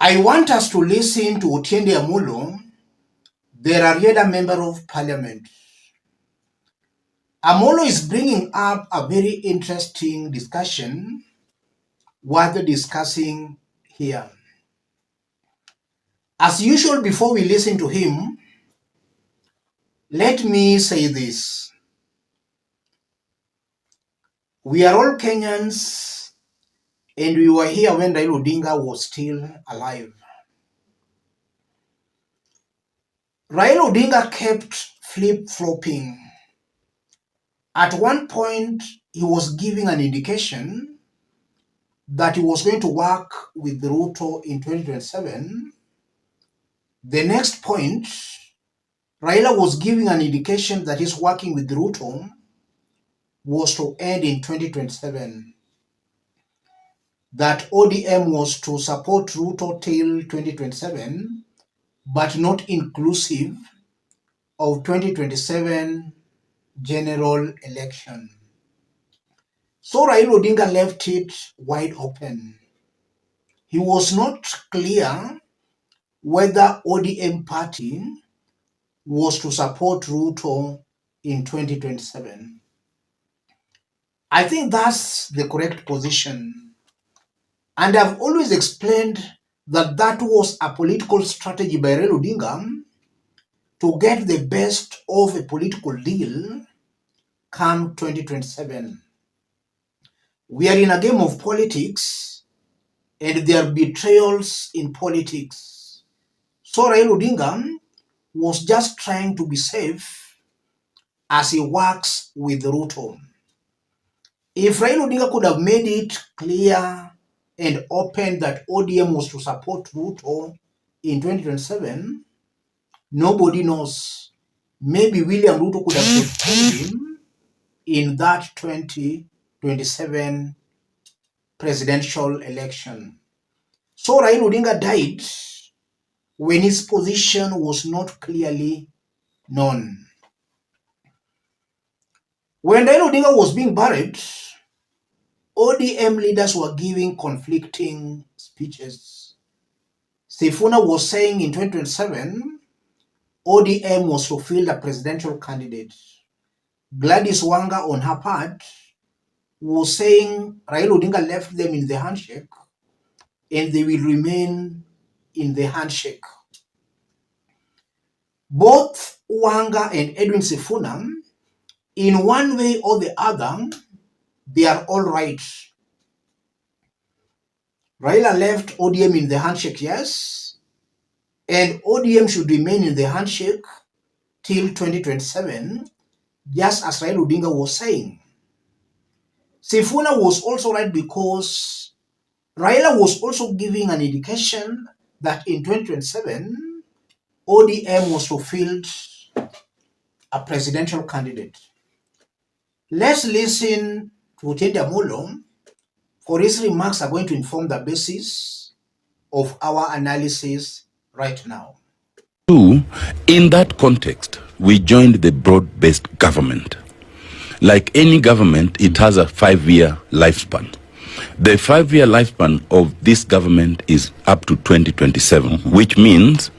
I want us to listen to Otiende Amollo, the Raila Member of Parliament. Amollo is bringing up a very interesting discussion worth discussing here. As usual, before we listen to him, let me say this. We are all Kenyans, and we were here when Raila Odinga was still alive. Raila Odinga kept flip-flopping. At one point, he was giving an indication that he was going to work with Ruto in 2027. The next point, Raila was giving an indication that his working with Ruto was to end in 2027. That ODM was to support Ruto till 2027, but not inclusive of 2027 general election. So Raila Odinga left it wide open. He was not clear whether ODM party was to support Ruto in 2027. I think that's the correct position. And I've always explained that that was a political strategy by Raila Odinga to get the best of a political deal come 2027. We are in a game of politics, and there are betrayals in politics. So Raila Odinga was just trying to be safe as he works with Ruto. If Raila Odinga could have made it clear and open that ODM was to support Ruto in 2027, nobody knows. Maybe William Ruto could have supported him in that 2027 presidential election. So Raila Odinga died when his position was not clearly known. When Raila Odinga was being buried, ODM leaders were giving conflicting speeches. Sifuna was saying in 2027, ODM was to field a presidential candidate. Gladys Wanga, on her part, was saying Raila Odinga left them in the handshake and they will remain in the handshake. Both Wanga and Edwin Sifuna, in one way or the other, they are all right. Raila left ODM in the handshake, yes, and ODM should remain in the handshake till 2027, just as Raila Odinga was saying. Sifuna was also right because Raila was also giving an indication that in 2027, ODM was to field a presidential candidate. Let's listen to Otiende Amollo, for his remarks are going to inform the basis of our analysis right now. In that context, we joined the broad-based government. Like any government, it has a 5-year lifespan. The 5-year lifespan of this government is up to 2027, which means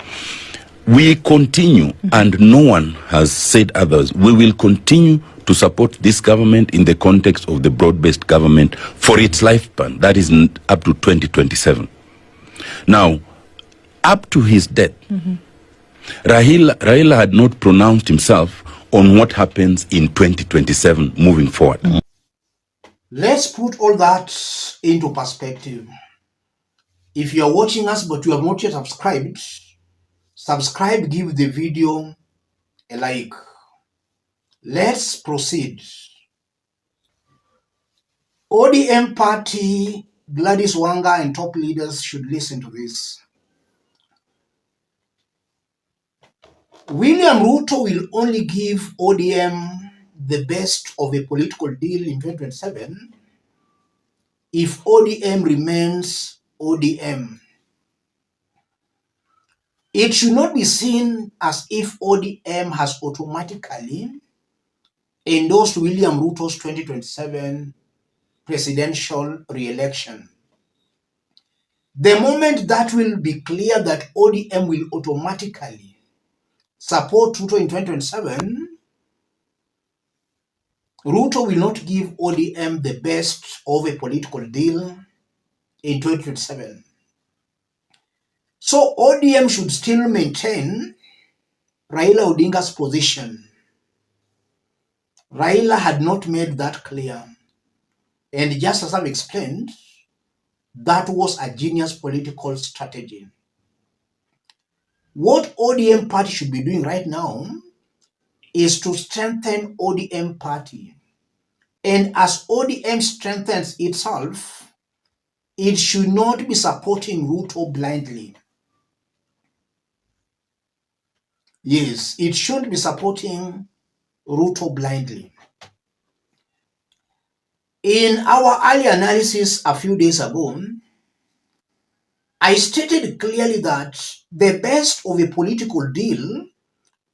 we continue, and no one has said others, we will continue to support this government in the context of the broad-based government for its lifespan, that is up to 2027. Now, up to his death, Raila had not pronounced himself on what happens in 2027 moving forward. Let's put all that into perspective. If you are watching us but you have not yet subscribed, subscribe, give the video a like. Let's proceed. ODM party, Gladys Wanga and top leaders should listen to this. William Ruto will only give ODM the best of a political deal in 2027 if ODM remains ODM. It should not be seen as if ODM has automatically endorsed William Ruto's 2027 presidential re-election. The moment that will be clear that ODM will automatically support Ruto in 2027, Ruto will not give ODM the best of a political deal in 2027. So ODM should still maintain Raila Odinga's position. Raila had not made that clear. And just as I've explained, that was a genius political strategy. What ODM party should be doing right now is to strengthen ODM party. And as ODM strengthens itself, it should not be supporting Ruto blindly. Yes, it shouldn't be supporting Ruto blindly. In our early analysis a few days ago, I stated clearly that the best of a political deal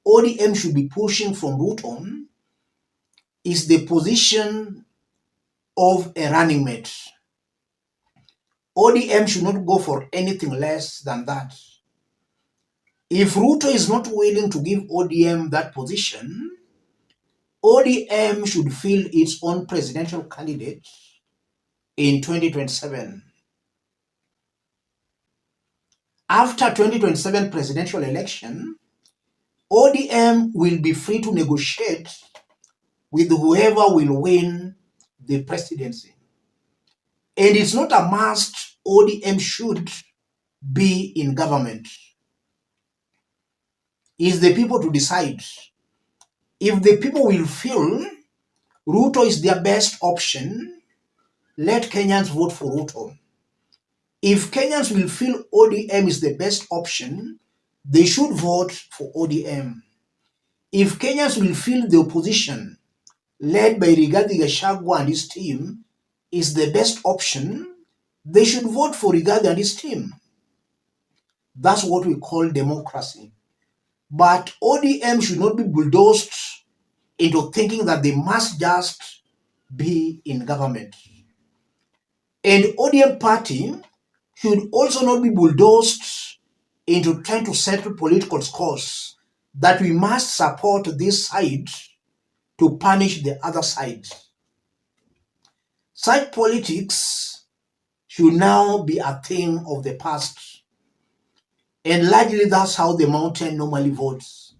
ODM should be pushing from Ruto is the position of a running mate. ODM should not go for anything less than that. If Ruto is not willing to give ODM that position, ODM should field its own presidential candidate in 2027. After 2027 presidential election, ODM will be free to negotiate with whoever will win the presidency. And it's not a must ODM should be in government. It's the people to decide. If the people will feel Ruto is their best option, let Kenyans vote for Ruto. If Kenyans will feel ODM is the best option, they should vote for ODM. If Kenyans will feel the opposition, led by Rigathi Gachagua and his team, is the best option, they should vote for Rigathi and his team. That's what we call democracy. But ODM should not be bulldozed into thinking that they must just be in government. And ODM party should also not be bulldozed into trying to settle political scores, that we must support this side to punish the other side. Such politics should now be a thing of the past. And largely that's how the mountain normally votes.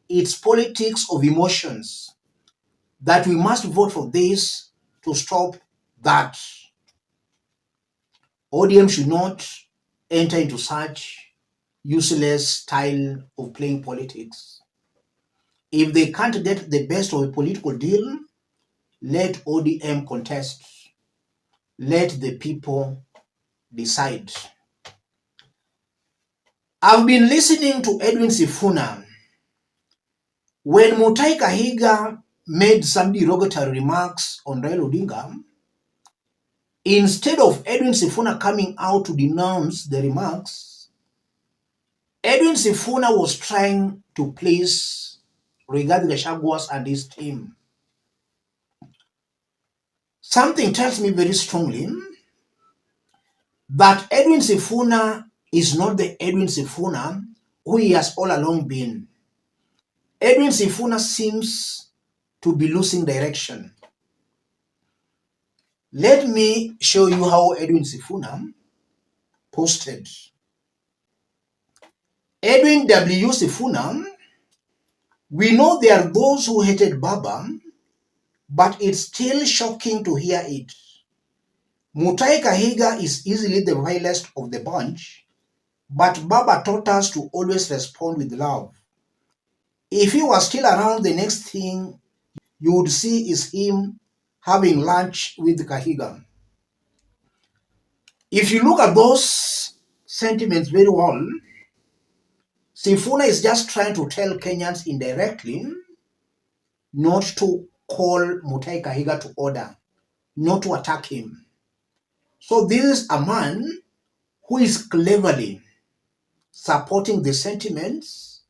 It's politics of emotions, that we must vote for this to stop that. ODM should not enter into such useless style of playing politics. If they can't get the best of a political deal, let ODM contest. Let the people decide. I've been listening to Edwin Sifuna. When Mutahi Kahiga made some derogatory remarks on Raila Odinga, instead of Edwin Sifuna coming out to denounce the remarks, Edwin Sifuna was trying to please Rigathi Gachagua and his team. Something tells me very strongly that Edwin Sifuna is not the Edwin Sifuna who he has all along been. Edwin Sifuna seems to be losing direction. Let me show you how Edwin Sifuna posted. Edwin W. Sifuna, we know there are those who hated Baba, but it's still shocking to hear it. Mutahi Kahiga is easily the vilest of the bunch, but Baba taught us to always respond with love. If he was still around, the next thing you would see is him having lunch with Kahiga. If you look at those sentiments very well, Sifuna is just trying to tell Kenyans indirectly not to call Mutahi Kahiga to order, not to attack him. So this is a man who is cleverly supporting the sentiments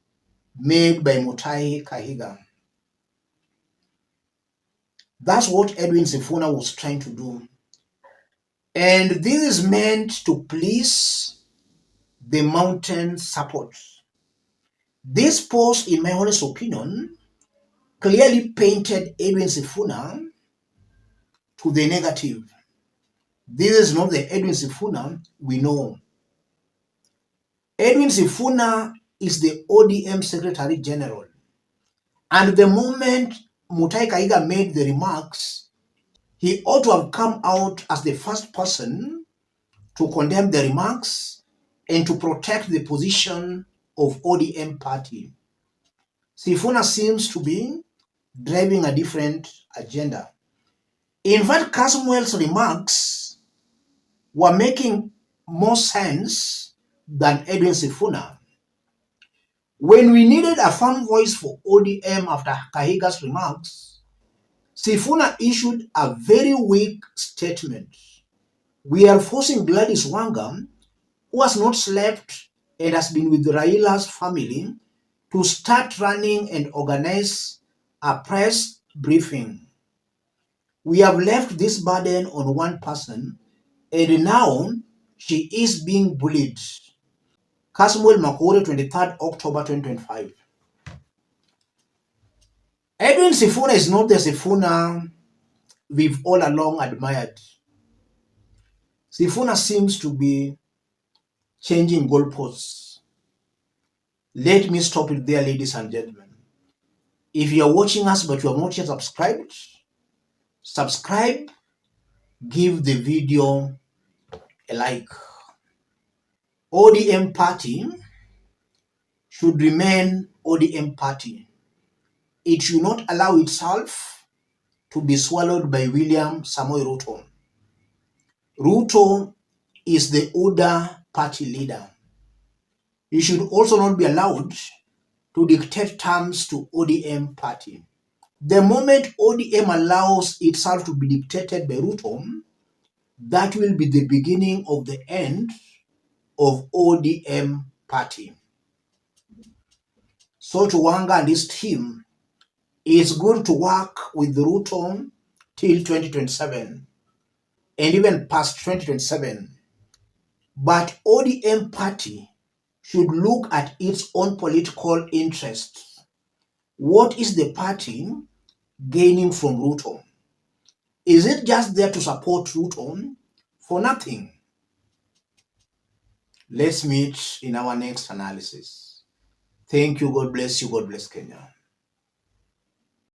made by Mutahi Kahiga. That's what Edwin Sifuna was trying to do. And this is meant to please the mountain support. This post, in my honest opinion, clearly painted Edwin Sifuna to the negative. This is not the Edwin Sifuna we know. Edwin Sifuna is the ODM Secretary General. And the moment Mutahi Kahiga made the remarks, he ought to have come out as the first person to condemn the remarks and to protect the position of ODM party. Sifuna seems to be driving a different agenda. In fact, Caswell's remarks were making more sense than Edwin Sifuna. When we needed a firm voice for ODM after Kahiga's remarks, Sifuna issued a very weak statement. We are forcing Gladys Wanga, who has not slept and has been with Raila's family, to start running and organize a press briefing. We have left this burden on one person, and now she is being bullied. Kasmuel Makore, 23rd October 2025. Edwin Sifuna is not the Sifuna we've all along admired. Sifuna seems to be changing goalposts. Let me stop it there, ladies and gentlemen. If you are watching us but you have not yet subscribed, subscribe, give the video a like. ODM party should remain ODM party. It should not allow itself to be swallowed by William Samoei Ruto. Ruto is the UDA party leader. He should also not be allowed to dictate terms to ODM party. The moment ODM allows itself to be dictated by Ruto, that will be the beginning of the end of ODM party. So to Wanga and his team, it's good to work with Ruto till 2027 and even past 2027. But ODM party should look at its own political interests. What is the party gaining from Ruto? Is it just there to support Ruto for nothing? Let's meet in our next analysis. Thank you. God bless you. God bless Kenya.